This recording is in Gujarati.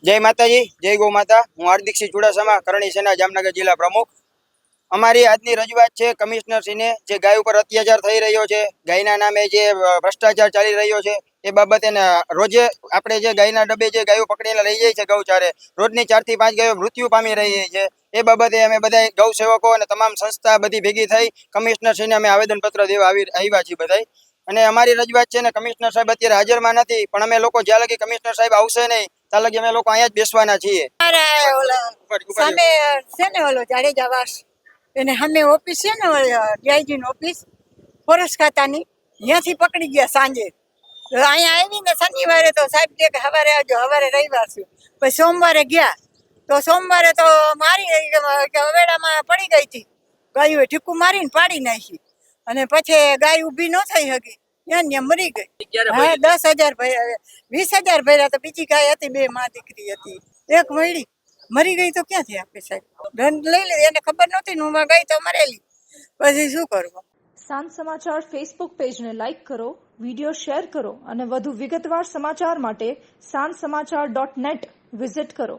જય માતાજી, જય ગૌ માતા। હું હાર્દિકસિંહ ચુડાસમા, કરણી સેના જામનગર જિલ્લા પ્રમુખ। અમારી આજની રજૂઆત છે કમિશનરશ્રીને, જે ગાય ઉપર અત્યાચાર થઈ રહ્યો છે, ગાયના નામે જે ભ્રષ્ટાચાર ચાલી રહ્યો છે એ બાબતે રોજે આપણે જે ગાયના ડબ્બે જે ગાયો પકડીને લઈ જાય છે ગૌચારે, રોજની 4 થી 5 ગાયો મૃત્યુ પામી રહી છે। એ બાબતે અમે બધા ગૌ સેવકો અને તમામ સંસ્થા બધી ભેગી થઈ કમિશનરશ્રીને અમે આવેદનપત્ર દેવા આવ્યા છીએ બધા। અને અમારી રજૂઆત છે ને, કમિશનર સાહેબ અત્યારે હાજરમાં નથી, પણ અમે લોકો જ્યાં લગી કમિશનર સાહેબ આવશે નહીં ત્યાં લગી અમે લોકો અહીંયા જ બેસવાના છીએ। સામે છે ને ઓલો જાડેજાવાસ એને સામે ઓફિસ છે ને ડીઆઈજીની ઓફિસ ફોરેસ્ટ ખાતાની, ત્યાંથી પકડી ગયા સાંજે। અહીંયા આવીને શનિવારે તો સાહેબ કે સવારે આવજો, સવારે રવિવાર છે, પછી સોમવારે ગયા તો સોમવારે તો મારી હવેડામાં પડી ગઈ હતી, ગાયું ઠીકું મારીને પાડી નાખી, અને પછી ગાય ઊભી ન થઈ શકી, ત્યાં મરી ગઈ। હા 10,000 ભર્યા, 20,000 ભર્યા, તો બીજી ગાય હતી, 2 માં દીકરી હતી, એક મરી ગઈ તો ક્યાંથી આપે સાહેબ? દંડ લઈ લે, એને ખબર નહોતી, હું ગઈ તો મરેલી, પછી શું કરવું? સાંજ સમાચાર ફેસબુક પેજને લાઇક કરો, વિડીયો શેર કરો અને વધુ વિગતવાર સમાચાર માટે sanssamachar.net વિઝિટ કરો।